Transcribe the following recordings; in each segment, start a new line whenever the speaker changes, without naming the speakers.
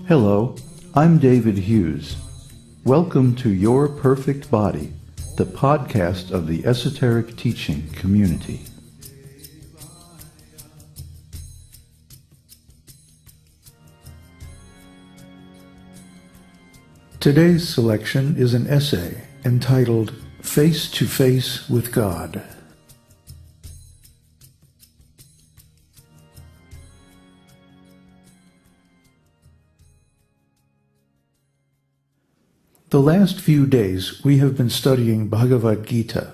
Hello, I'm David Hughes. Welcome to Your Perfect Body, the podcast of the Esoteric Teaching community. Today's selection is an essay entitled Face to Face with God. The last few days we have been studying Bhagavad-gita.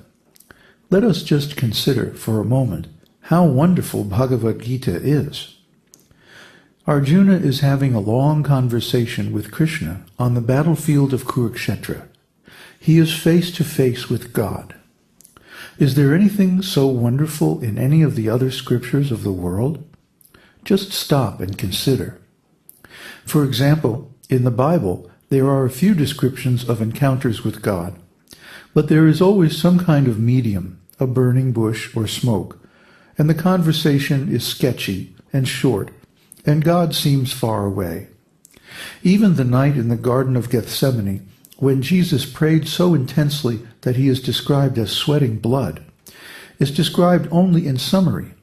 Let us just consider for a moment how wonderful Bhagavad-gita is. Arjuna is having a long conversation with Kṛṣṇa on the battlefield of Kuruksetra. He is face to face with God. Is there anything so wonderful in any of the other scriptures of the world? Just stop and consider. For example, in the Bible, there are a few descriptions of encounters with God, but there is always some kind of medium, a burning bush or smoke, and the conversation is sketchy and short, and God seems far away. Even the night in the Garden of Gethsemane, when Jesus prayed so intensely that he is described as sweating blood, is described only in summary.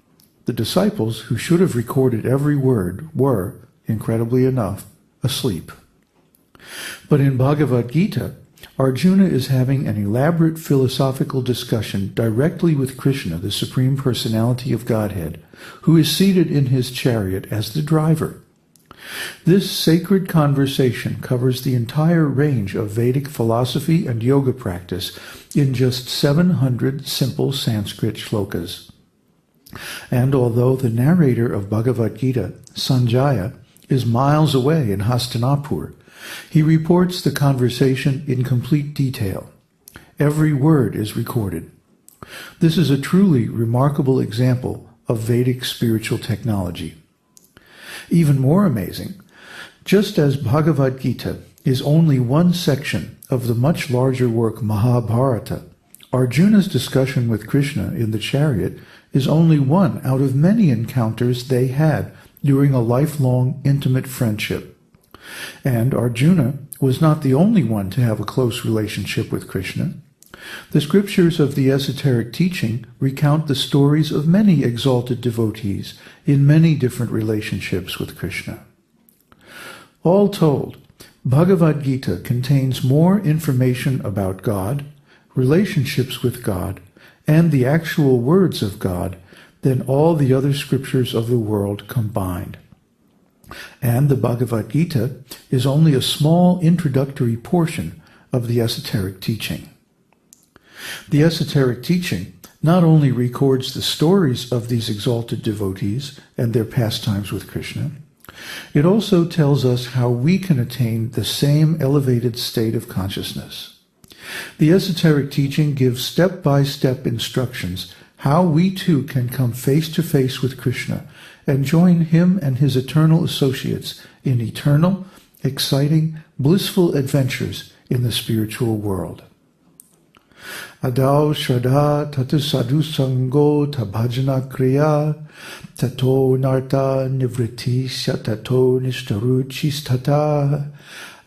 The disciples, who should have recorded every word, were, incredibly enough, asleep. But in Bhagavad-gita, Arjuna is having an elaborate philosophical discussion directly with Kṛṣṇa, the Supreme Personality of Godhead, who is seated in his chariot as the driver. This sacred conversation covers the entire range of Vedic philosophy and yoga practice in just 700 simple Sanskrit shlokas. And although the narrator of Bhagavad-gita, Sanjaya, is miles away in Hastinapur, he reports the conversation in complete detail. Every word is recorded. This is a truly remarkable example of Vedic spiritual technology. Even more amazing, just as Bhagavad-gita is only one section of the much larger work Mahabharata, Arjuna's discussion with Kṛṣṇa in the chariot is only one out of many encounters they had during a lifelong intimate friendship. And Arjuna was not the only one to have a close relationship with Kṛṣṇa. The scriptures of the esoteric teaching recount the stories of many exalted devotees in many different relationships with Kṛṣṇa. All told, Bhagavad-gita contains more information about God, relationships with God, and the actual words of God than all the other scriptures of the world combined. And the Bhagavad-gita is only a small introductory portion of the esoteric teaching. The esoteric teaching not only records the stories of these exalted devotees and their pastimes with Kṛṣṇa, it also tells us how we can attain the same elevated state of consciousness. The esoteric teaching gives step-by-step instructions how we too can come face to face with Kṛṣṇa and join him and his eternal associates in eternal, exciting, blissful adventures in the spiritual world. Adau shraddha tatu sadhu sango tabhajana kriya tato narta nivritisya tato nishtaruchistata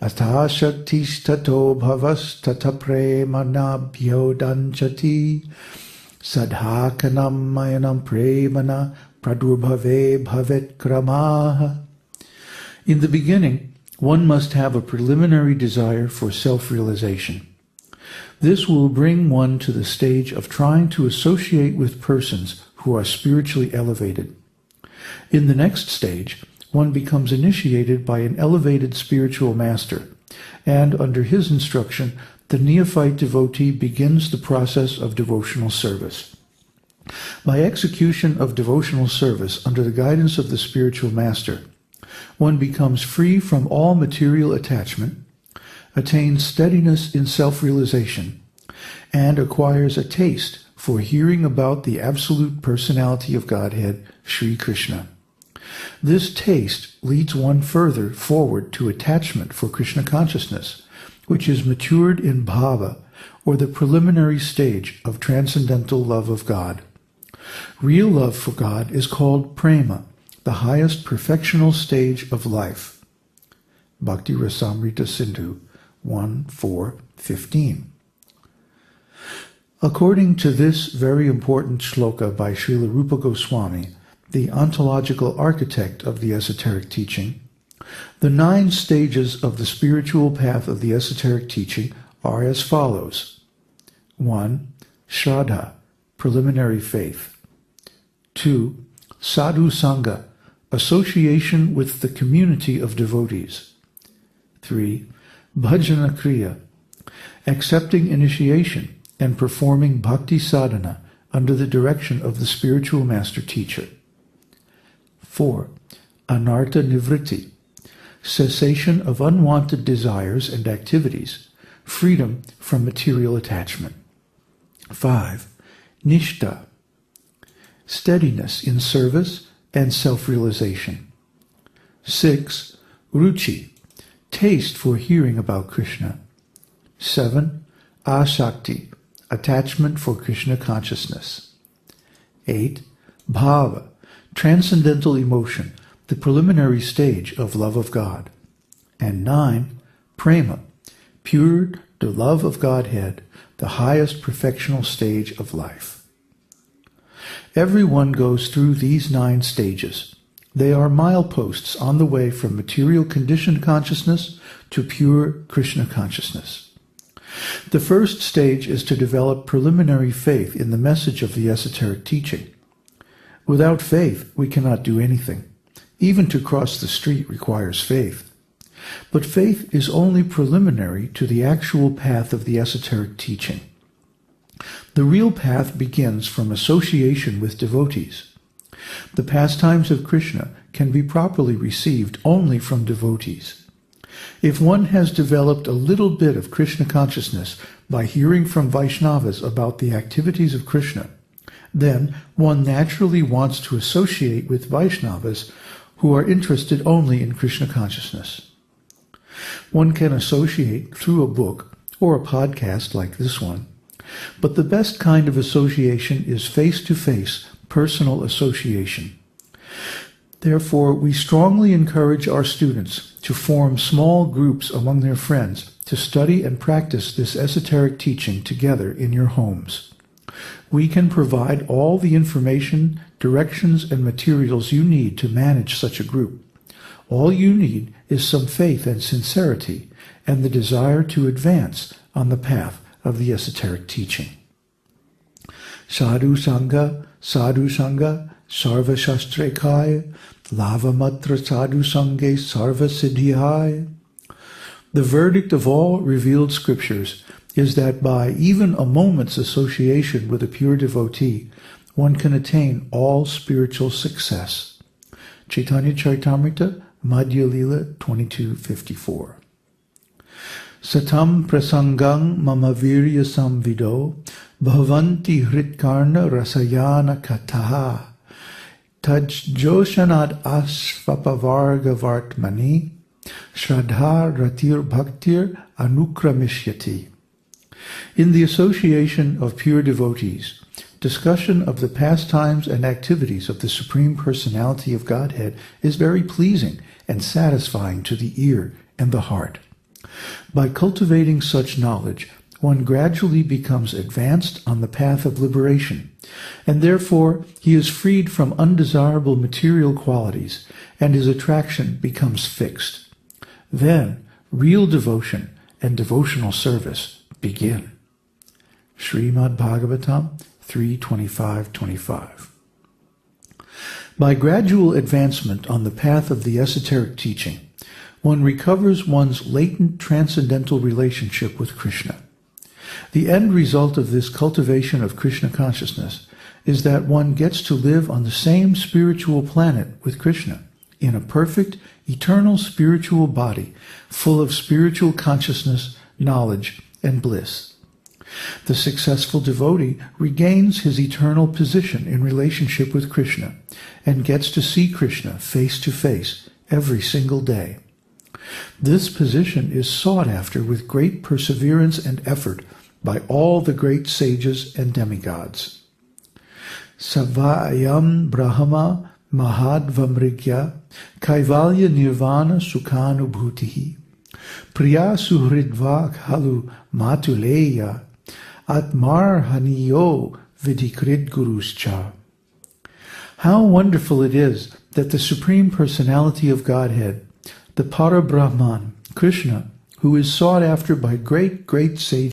ata shaktistato bhavas tata premanabhyo danchati sadhakanam mayanam premana pradurbhave bhavet kramaha. In the beginning, one must have a preliminary desire for self-realization. This will bring one to the stage of trying to associate with persons who are spiritually elevated. In the next stage, one becomes initiated by an elevated spiritual master, and under his instruction, the neophyte devotee begins the process of devotional service. By execution of devotional service under the guidance of the spiritual master, one becomes free from all material attachment, attains steadiness in self-realization, and acquires a taste for hearing about the absolute personality of Godhead, Sri Kṛṣṇa. This taste leads one further forward to attachment for Kṛṣṇa consciousness, which is matured in bhava, or the preliminary stage of transcendental love of God. Real love for God is called prema, the highest perfectional stage of life. Bhakti Rasamrita Sindhu 1.4.15. According to this very important shloka by Srila Rupa Goswami, the ontological architect of the esoteric teaching, the 9 stages of the spiritual path of the esoteric teaching are as follows. 1. Shraddha, preliminary faith. 2. Sadhu Sangha, association with the community of devotees. 3. Bhajana Kriya, accepting initiation and performing bhakti sadhana under the direction of the spiritual master teacher. 4. Anartha Nivritti, cessation of unwanted desires and activities, freedom from material attachment. 5. Nishtha, steadiness in service and self-realization. 6. Ruchi, taste for hearing about Krishna. 7. Asakti, attachment for Krishna consciousness. 8. Bhava, transcendental emotion, the preliminary stage of love of God. And 9. Prema, pure the love of Godhead, the highest perfectional stage of life. Everyone goes through these 9 stages. They are mileposts on the way from material conditioned consciousness to pure Krishna consciousness. The first stage is to develop preliminary faith in the message of the esoteric teaching. Without faith, we cannot do anything. Even to cross the street requires faith. But faith is only preliminary to the actual path of the esoteric teaching. The real path begins from association with devotees. The pastimes of Krishna can be properly received only from devotees. If one has developed a little bit of Krishna consciousness by hearing from Vaishnavas about the activities of Krishna, then one naturally wants to associate with Vaishnavas who are interested only in Krishna consciousness. One can associate through a book or a podcast like this one, but the best kind of association is face-to-face, personal association. Therefore, we strongly encourage our students to form small groups among their friends to study and practice this esoteric teaching together in your homes. We can provide all the information, directions, and materials you need to manage such a group. All you need is some faith and sincerity and the desire to advance on the path of the esoteric teaching. Sadhu Sangha, Sarva Shastrekaya, Lavamatra Sadhu Sanghe Sarva Siddhihaya. The verdict of all revealed scriptures is that by even a moment's association with a pure devotee, one can attain all spiritual success. Chaitanya Charitamrita, Madhya Lila 22:54. Satam prasangang mama virya samvido bhavanti hritkarna rasayana kataha tajjoshanad asvapavarga vartmani shraddha ratir bhaktir anukramishyati. In the association of pure devotees, discussion of the pastimes and activities of the Supreme Personality of Godhead is very pleasing and satisfying to the ear and the heart. By cultivating such knowledge, one gradually becomes advanced on the path of liberation, and therefore he is freed from undesirable material qualities, and his attraction becomes fixed. Then, real devotion and devotional service begin. Srimad Bhagavatam 3:25-25. By gradual advancement on the path of the esoteric teaching, one recovers one's latent transcendental relationship with Krishna. The end result of this cultivation of Krishna consciousness is that one gets to live on the same spiritual planet with Krishna, in a perfect, eternal spiritual body, full of spiritual consciousness, knowledge, and bliss. The successful devotee regains his eternal position in relationship with Krishna and gets to see Krishna face to face every single day. This position is sought after with great perseverance and effort by all the great sages and demigods. Savayam Brahma mahadvamrigya kaivalya nirvana sukhanubhutihi priya suhridva khalu matuleya atmarhaniyo vidikrit guruscha. How wonderful it is that the Supreme Personality of Godhead, the Parabrahman, Kṛṣṇa, who is sought after by great sages,